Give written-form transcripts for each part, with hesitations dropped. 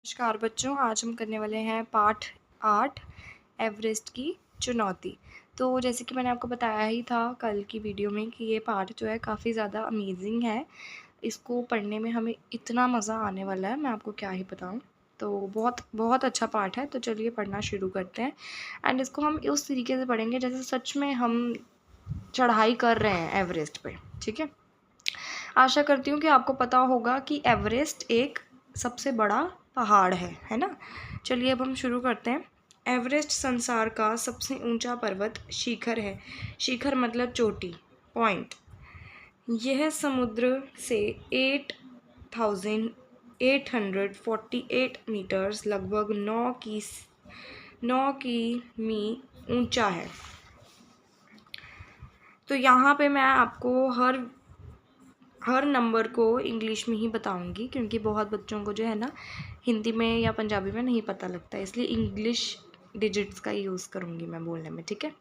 नमस्कार बच्चों, आज हम करने वाले हैं पाठ 8 एवरेस्ट की चुनौती। तो जैसे कि मैंने आपको बताया ही था कल की वीडियो में कि ये पाठ जो है काफ़ी ज़्यादा अमेजिंग है। इसको पढ़ने में हमें इतना मज़ा आने वाला है, मैं आपको क्या ही बताऊँ। तो बहुत बहुत अच्छा पाठ है, तो चलिए पढ़ना शुरू करते हैं। एंड इसको हम उस तरीके से पढ़ेंगे जैसे सच में हम चढ़ाई कर रहे हैं एवरेस्ट पे, ठीक है। आशा करती हूँ कि आपको पता होगा कि एवरेस्ट एक सबसे बड़ा पहाड़ है ना। चलिए अब हम शुरू करते हैं। एवरेस्ट संसार का सबसे ऊंचा पर्वत शिखर है। शिखर मतलब चोटी, पॉइंट। यह समुद्र से 8,848 मीटर्स लगभग 9 की ऊंचा है। तो यहाँ पे मैं आपको हर नंबर को इंग्लिश में ही बताऊंगी, क्योंकि बहुत बच्चों को जो है ना हिंदी में या पंजाबी में नहीं पता लगता, इसलिए इंग्लिश डिजिट्स का यूज़ करूंगी मैं बोलने में, ठीक है।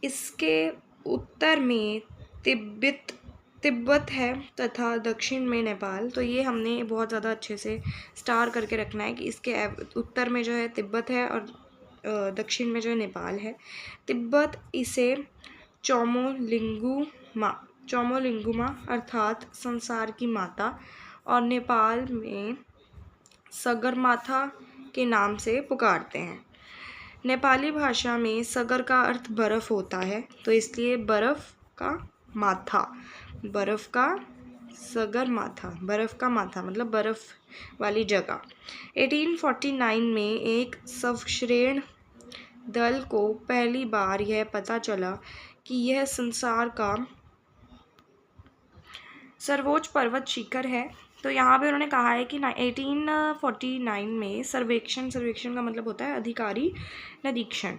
इसके उत्तर में तिब्बत है तथा दक्षिण में नेपाल। तो ये हमने बहुत ज़्यादा अच्छे से स्टार करके रखना है कि इसके उत्तर में जो है तिब्बत है और दक्षिण में जो है नेपाल है। तिब्बत इसे चोमोलिंगुमा अर्थात संसार की माता और नेपाल में सगरमाथा के नाम से पुकारते हैं। नेपाली भाषा में सगर का अर्थ बर्फ़ होता है, तो इसलिए बर्फ़ का माथा मतलब बर्फ़ वाली जगह। 1849 में एक सर्वेक्षण दल को पहली बार यह पता चला कि यह संसार का सर्वोच्च पर्वत शिखर है। तो यहाँ पे उन्होंने कहा है कि 1849 में सर्वेक्षण का मतलब होता है अधिकारी निरीक्षण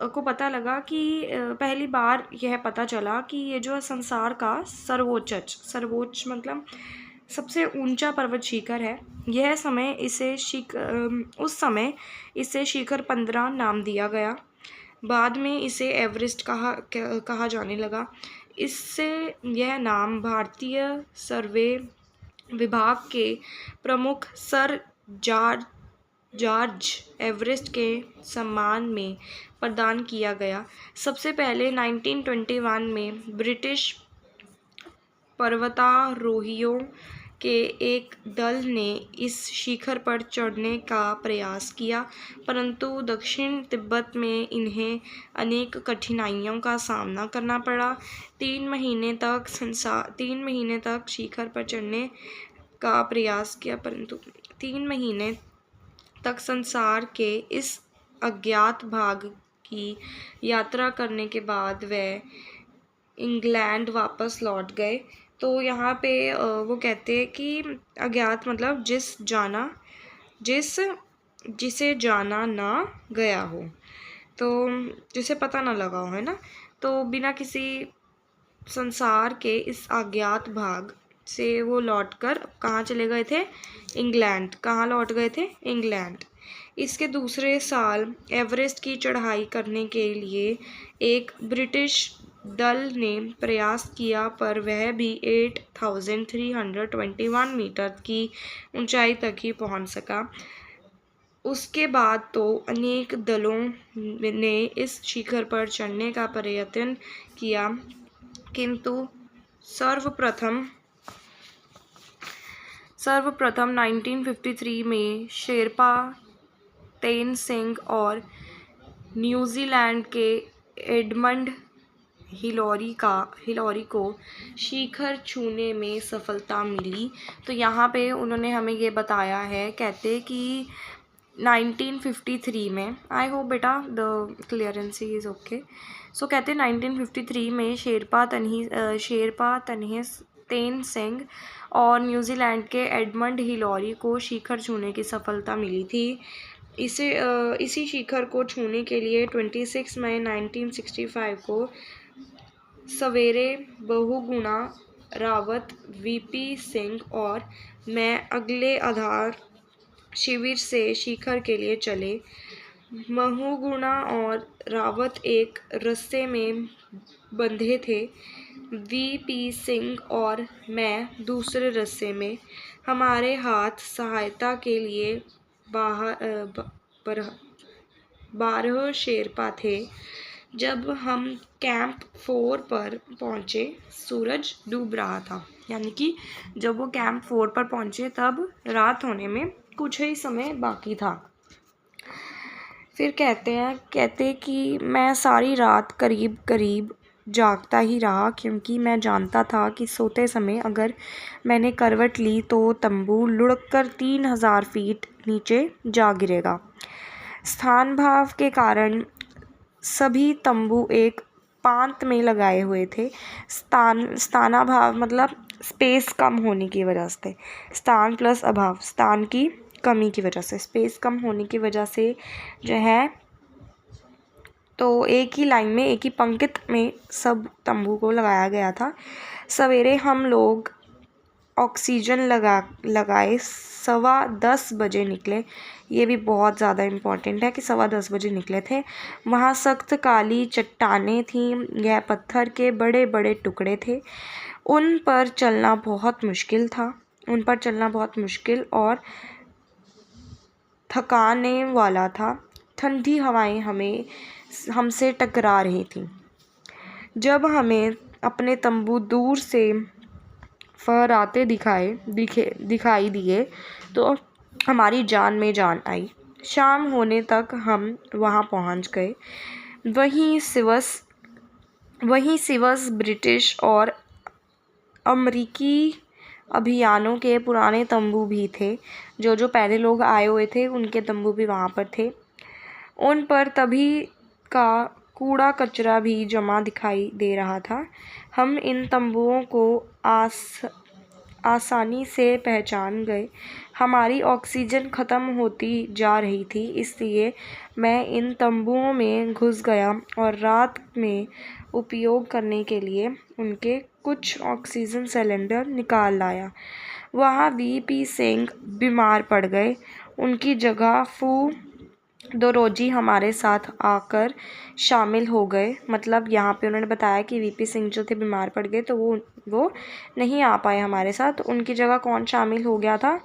को पता लगा कि पहली बार यह पता चला कि ये जो संसार का सर्वोच्च मतलब सबसे ऊंचा पर्वत शिखर है। उस समय इसे शिखर 15 नाम दिया गया। बाद में इसे एवरेस्ट कहा जाने लगा। इससे यह नाम भारतीय सर्वे विभाग के प्रमुख सर जॉर्ज एवरेस्ट के सम्मान में प्रदान किया गया। सबसे पहले 1921 में ब्रिटिश पर्वतारोहियों के एक दल ने इस शिखर पर चढ़ने का प्रयास किया, परंतु दक्षिण तिब्बत में इन्हें अनेक कठिनाइयों का सामना करना पड़ा। 3 महीने तक शिखर पर चढ़ने का प्रयास किया, परंतु 3 महीने तक संसार के इस अज्ञात भाग की यात्रा करने के बाद वे इंग्लैंड वापस लौट गए। तो यहाँ पे वो कहते हैं कि अज्ञात मतलब जिसे जाना ना गया हो, तो जिसे पता ना लगा हो, है ना। तो बिना किसी संसार के इस अज्ञात भाग से वो लौटकर कहाँ चले गए थे? इंग्लैंड। कहाँ लौट गए थे? इंग्लैंड। इसके दूसरे साल एवरेस्ट की चढ़ाई करने के लिए एक ब्रिटिश दल ने प्रयास किया, पर वह भी 8,321 मीटर की ऊंचाई तक ही पहुंच सका। उसके बाद तो अनेक दलों ने इस शिखर पर चढ़ने का प्रयत्न किया, किंतु सर्वप्रथम 1953 में शेरपा तेनसिंग और न्यूजीलैंड के एडमंड हिलौरी को शिखर छूने में सफलता मिली। तो यहाँ पे उन्होंने हमें ये बताया है, कहते कि 1953 में, आई होप बेटा द क्लियरेंसी इज़ ओके। सो कहते 1953 में शेरपा तेनसिंग और न्यूजीलैंड के एडमंड हिलौरी को शिखर छूने की सफलता मिली थी। इसी शिखर को छूने के लिए 26 मई 1965 को सवेरे बहुगुणा रावत, वीपी सिंह और मैं अगले आधार शिविर से शिखर के लिए चले। बहुगुणा और रावत एक रस्से में बंधे थे, वीपी सिंह और मैं दूसरे रस्से में। हमारे हाथ सहायता के लिए बारह शेरपा थे। जब हम कैंप 4 पर पहुंचे, सूरज डूब रहा था। यानी कि जब वो कैंप 4 पर पहुंचे तब रात होने में कुछ ही समय बाकी था। फिर कहते कि मैं सारी रात करीब करीब जागता ही रहा, क्योंकि मैं जानता था कि सोते समय अगर मैंने करवट ली तो तंबू लुढ़ककर 3000 फीट नीचे जा गिरेगा। स्थान भाव के कारण सभी तंबू एक पांत में लगाए हुए थे। स्थानाभाव मतलब स्पेस कम होने की वजह से, स्थान प्लस अभाव, स्थान की कमी की वजह से, स्पेस कम होने की वजह से जो है, तो एक ही लाइन में, एक ही पंक्ति में सब तंबू को लगाया गया था। सवेरे हम लोग ऑक्सीजन लगाए 10:15 बजे निकले। ये भी बहुत ज़्यादा इम्पॉर्टेंट है कि 10:15 बजे निकले थे। वहाँ सख्त काली चट्टानें थीं। यह पत्थर के बड़े बड़े टुकड़े थे। उन पर चलना बहुत मुश्किल और थकाने वाला था। ठंडी हवाएं हमसे टकरा रही थीं। जब हमें अपने तंबू दूर से फहराते दिखाई दिए तो हमारी जान में जान आई। शाम होने तक हम वहां पहुंच गए। वहीं सिवस ब्रिटिश और अमरीकी अभियानों के पुराने तंबू भी थे। जो पहले लोग आए हुए थे उनके तंबू भी वहाँ पर थे। उन पर तभी का कूड़ा कचरा भी जमा दिखाई दे रहा था। हम इन तंबुओं को आसानी से पहचान गए। हमारी ऑक्सीजन ख़त्म होती जा रही थी, इसलिए मैं इन तंबुओं में घुस गया और रात में उपयोग करने के लिए उनके कुछ ऑक्सीजन सिलेंडर निकाल लाया। वहाँ वीपी सिंह बीमार पड़ गए। उनकी जगह फू दोरोजी हमारे साथ आकर शामिल हो गए। मतलब यहाँ पे उन्होंने बताया कि वीपी सिंह जो थे बीमार पड़ गए, तो वो नहीं आ पाए हमारे साथ। तो उनकी जगह कौन शामिल हो गया था?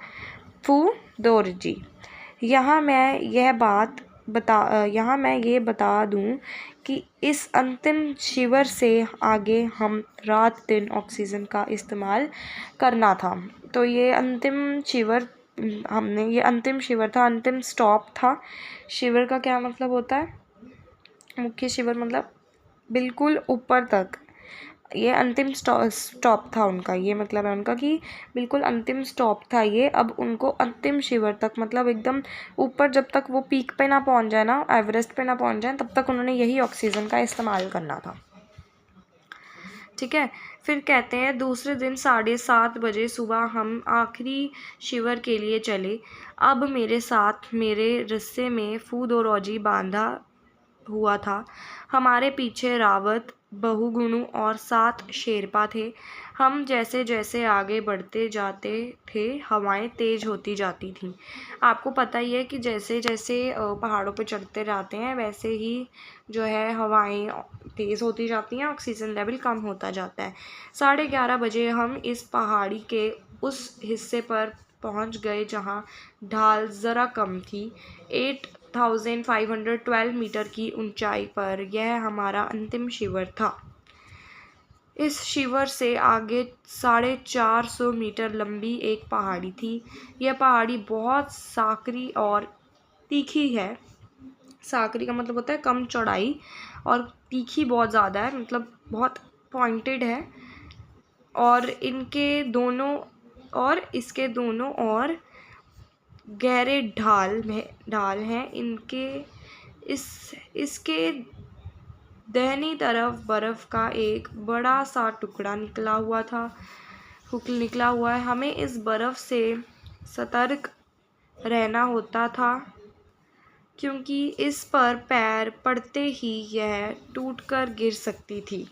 फू दोरजी। यहाँ मैं ये बता दूँ कि इस अंतिम शिविर से आगे हम रात दिन ऑक्सीजन का इस्तेमाल करना था। तो ये अंतिम शिविर था, अंतिम स्टॉप था। शिविर का क्या मतलब होता है? मुख्य शिविर मतलब बिल्कुल ऊपर तक, ये अंतिम स्टॉप था उनका। ये मतलब है उनका कि बिल्कुल अंतिम स्टॉप था ये। अब उनको अंतिम शिविर तक, मतलब एकदम ऊपर, जब तक वो पीक पे ना पहुंच जाए ना, एवरेस्ट पे ना पहुंच जाए, तब तक उन्होंने यही ऑक्सीजन का इस्तेमाल करना था। ठीक है। फिर कहते हैं दूसरे दिन 7:30 बजे सुबह हम आखिरी शिविर के लिए चले। अब मेरे साथ मेरे रस्से में फू दोरोजी बांधा हुआ था। हमारे पीछे रावत, बहुगुणु और 7 शेरपा थे। हम जैसे जैसे आगे बढ़ते जाते थे, हवाएं तेज होती जाती थीं। आपको पता ही है कि जैसे जैसे पहाड़ों पे चढ़ते जाते हैं, वैसे ही जो है हवाएं तेज़ होती जाती हैं, ऑक्सीजन लेवल कम होता जाता है। 11:30 बजे हम इस पहाड़ी के उस हिस्से पर पहुंच गए जहां ढाल ज़रा कम थी। 8512 मीटर की ऊंचाई पर यह हमारा अंतिम शिविर था। इस शिविर से आगे 450 मीटर लंबी एक पहाड़ी थी। यह पहाड़ी बहुत सांकरी और तीखी है। सांकरी का मतलब होता है कम चौड़ाई, और तीखी बहुत ज़्यादा है, मतलब बहुत पॉइंटेड है। और इसके दोनों और गहरे ढाल हैं। इसके दाहिनी तरफ बर्फ का एक बड़ा सा टुकड़ा निकला हुआ है। हमें इस बर्फ से सतर्क रहना होता था, क्योंकि इस पर पैर पड़ते ही यह टूटकर गिर सकती थी।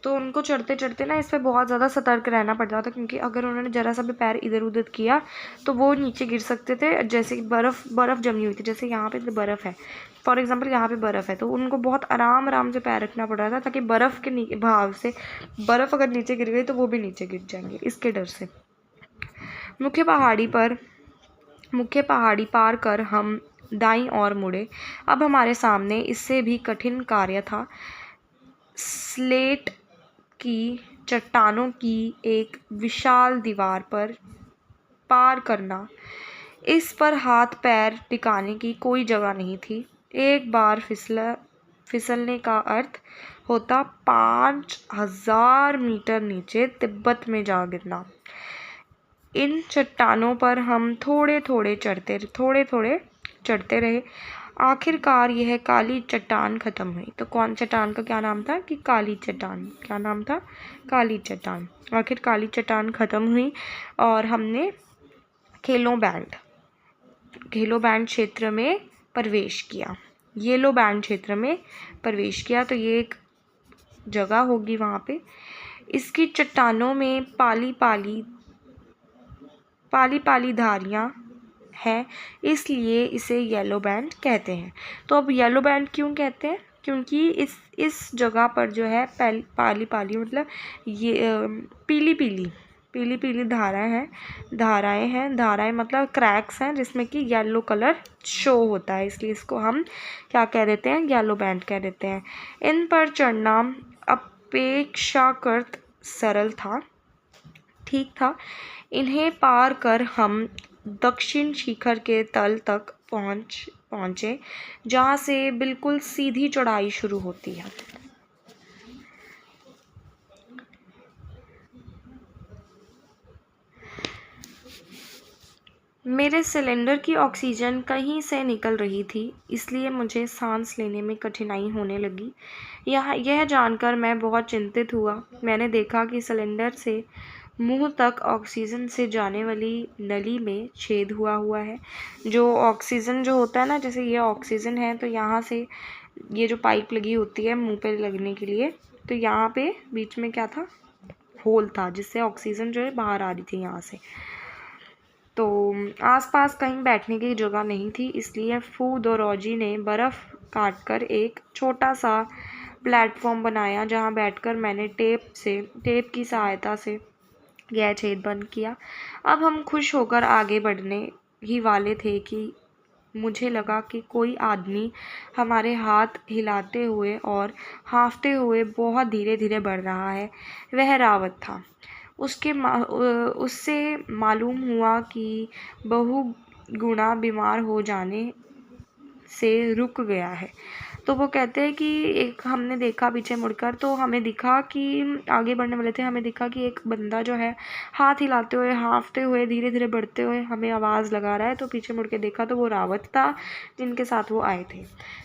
तो उनको चढ़ते चढ़ते ना इस पर बहुत ज़्यादा सतर्क रहना पड़ जाता, क्योंकि अगर उन्होंने ज़रा सा भी पैर इधर उधर किया तो वो नीचे गिर सकते थे। जैसे कि बर्फ़ जमी हुई थी, जैसे यहाँ पे बर्फ़ है, फॉर एग्जांपल यहाँ पे बर्फ़ है, तो उनको बहुत आराम से पैर रखना पड़ रहा था, ताकि बर्फ़ के भाव से बर्फ़ अगर नीचे गिर गई तो वो भी नीचे गिर जाएंगे, इसके डर से। मुख्य पहाड़ी पार कर हम दाईं ओर मुड़े। अब हमारे सामने इससे भी कठिन कार्य था। स्लेट की चट्टानों की एक विशाल दीवार पर पार करना। इस पर हाथ पैर टिकाने की कोई जगह नहीं थी। एक बार फिसलने का अर्थ होता 5000 मीटर नीचे तिब्बत में जा गिरना। इन चट्टानों पर हम थोड़े थोड़े चढ़ते रहे। आखिरकार यह काली चट्टान खत्म हुई। तो कौन चट्टान का क्या नाम था कि काली चट्टान। क्या नाम था? काली चट्टान। आखिर काली चट्टान खत्म हुई और हमने येलो बैंड क्षेत्र में प्रवेश किया। येलो बैंड क्षेत्र में प्रवेश किया। तो ये एक जगह होगी वहाँ पे। इसकी चट्टानों में पाली पाली धारियाँ हैं, इसलिए इसे येलो बैंड कहते हैं। तो अब येलो बैंड क्यों कहते हैं? क्योंकि इस जगह पर जो है पाली मतलब ये पीली धाराएं मतलब क्रैक्स हैं जिसमें कि येलो कलर शो होता है, इसलिए इसको हम क्या कह देते हैं? येलो बैंड कह देते हैं। इन पर चढ़ना अपेक्षाकृत सरल था, ठीक था। इन्हें पार कर हम दक्षिण शिखर के तल तक पहुँचे, जहाँ से बिल्कुल सीधी चढ़ाई शुरू होती है। मेरे सिलेंडर की ऑक्सीजन कहीं से निकल रही थी, इसलिए मुझे सांस लेने में कठिनाई होने लगी। यह जानकर मैं बहुत चिंतित हुआ। मैंने देखा कि सिलेंडर से मुंह तक ऑक्सीजन से जाने वाली नली में छेद हुआ है। जो ऑक्सीजन जो होता है ना, जैसे ये ऑक्सीजन है तो यहाँ से ये जो पाइप लगी होती है मुंह पे लगने के लिए, तो यहाँ पे बीच में क्या था? होल था, जिससे ऑक्सीजन जो है बाहर आ रही थी यहाँ से। तो आसपास कहीं बैठने की जगह नहीं थी, इसलिए फू दोरोजी ने बर्फ़ काटकर एक छोटा सा प्लेटफॉर्म बनाया, जहाँ बैठकर मैंने टेप की सहायता से यह छेद बंद किया। अब हम खुश होकर आगे बढ़ने ही वाले थे कि मुझे लगा कि कोई आदमी हमारे हाथ हिलाते हुए और हाँफते हुए बहुत धीरे धीरे बढ़ रहा है। वह रावत था। उससे मालूम हुआ कि बहुगुणा बीमार हो जाने से रुक गया है। तो वो कहते हैं कि एक हमने देखा पीछे मुड़कर, तो हमें दिखा कि आगे बढ़ने वाले थे, हमें दिखा कि एक बंदा जो है हाथ हिलाते हुए, हाँफते हुए, धीरे धीरे बढ़ते हुए हमें आवाज़ लगा रहा है। तो पीछे मुड़ के देखा तो वो रावत था जिनके साथ वो आए थे।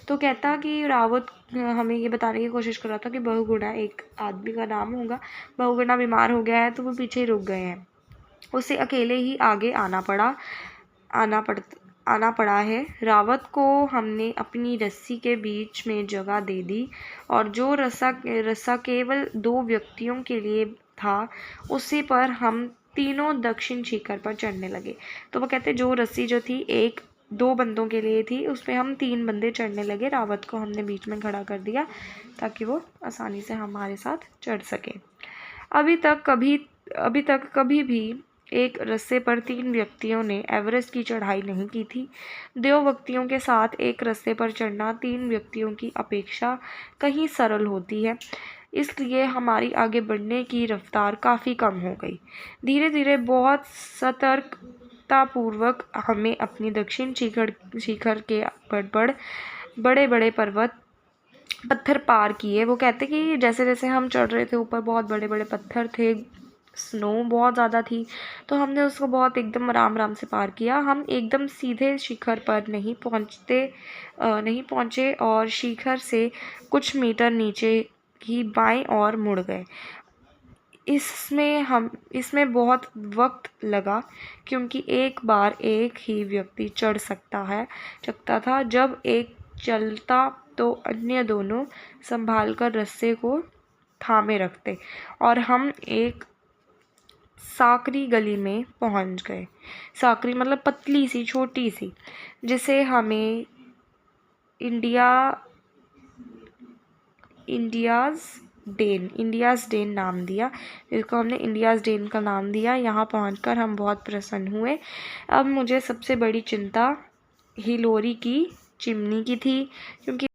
तो कहता कि रावत हमें ये बताने की कोशिश कर रहा था कि बहुगुणा एक आदमी का नाम होगा, बहुगुणा बीमार हो गया है तो वो पीछे ही रुक गए हैं। उसे अकेले ही आगे आना पड़ा है। रावत को हमने अपनी रस्सी के बीच में जगह दे दी और जो रस्सा केवल 2 व्यक्तियों के लिए था, उसी पर हम तीनों दक्षिण शिखर पर चढ़ने लगे। तो वो कहते जो रस्सी जो थी 2 बंदों के लिए थी, उस पर हम 3 बंदे चढ़ने लगे। रावत को हमने बीच में खड़ा कर दिया ताकि वो आसानी से हमारे साथ चढ़ सके। अभी तक कभी भी एक रस्से पर 3 व्यक्तियों ने एवरेस्ट की चढ़ाई नहीं की थी। 2 व्यक्तियों के साथ एक रस्से पर चढ़ना 3 व्यक्तियों की अपेक्षा कहीं सरल होती है, इसलिए हमारी आगे बढ़ने की रफ्तार काफ़ी कम हो गई। धीरे धीरे बहुत सतर्कतापूर्वक हमें अपनी दक्षिण शिखर के बड़े बड़े पत्थर पार किए। वो कहते कि जैसे जैसे हम चढ़ रहे थे ऊपर, बहुत बड़े बड़े पत्थर थे, स्नो बहुत ज़्यादा थी, तो हमने उसको बहुत एकदम आराम से पार किया। हम एकदम सीधे शिखर पर नहीं पहुँचे और शिखर से कुछ मीटर नीचे ही बाएं ओर मुड़ गए। इसमें बहुत वक्त लगा, क्योंकि एक बार एक ही व्यक्ति चढ़ सकता था। जब एक चलता तो अन्य दोनों संभाल कर रस्से को थामे रखते और हम एक साकरी गली में पहुंच गए। साकरी मतलब पतली सी, छोटी सी, जिसे हमें इंडियाज़ डेन, इंडियाज़ डेन नाम दिया। इसको हमने इंडियाज़ डेन का नाम दिया। यहाँ पहुंचकर हम बहुत प्रसन्न हुए। अब मुझे सबसे बड़ी चिंता हिलोरी की चिमनी की थी, क्योंकि